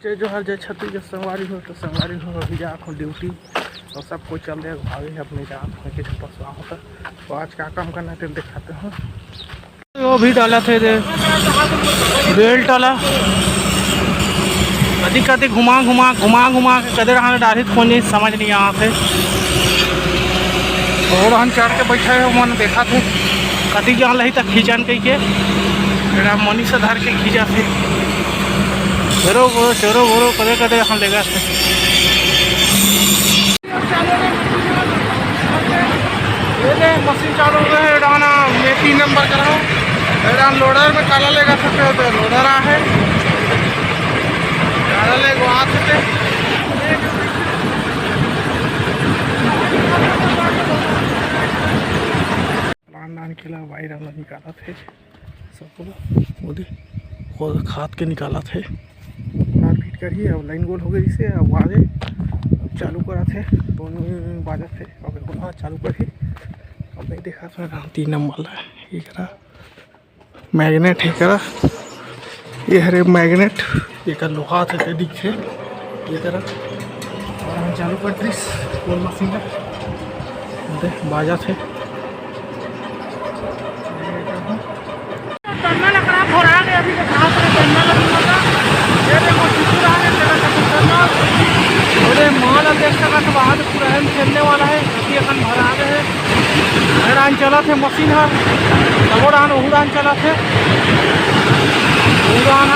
जय जोहर जय छत्ती के संगवारी हो तो संगवारी हो अभी जा ड्यूटी और सब कोई चल रहे भागे अपने जात के पसवा होता तो आज क्या काम करना है दिखाते हैं। वो भी डाला थे बेल्ट डाला कदी कदी घुमा घुमा के कदे रहा डाली खोनी समझ नहीं आते और हम चढ़ के बैठे हुए मन देखा थे कदी जान रही तक खींचन कही के मनी से धर के खींचा थे चोरो बोरो कदे कदे हम लेगा थे मशीन चालू हो गए डाना मैं 3 नंबर कर रहा हूँ लोडर में काला लेगा सकते तो लोडर आ है काला ले आ सकते प्लान खेला वायरल निकाला थे सब खाद के निकाला थे मारपीट करिए अब लाइन गोल हो गई इसे अब आगे अब चालू करा थे दोनों बाजा थे अब चालू करी अब नहीं देखा था 3 नंबर ये करा मैग्नेट है करा ये हरे मैग्नेट ये का लोहा थे दिखे ये करा और हम चालू कर दी गोल मशीन का बाजा थे माल बाद पूरा खेलने वाला है भरा है चला थे मशीन है उड़ान चला थे उड़ान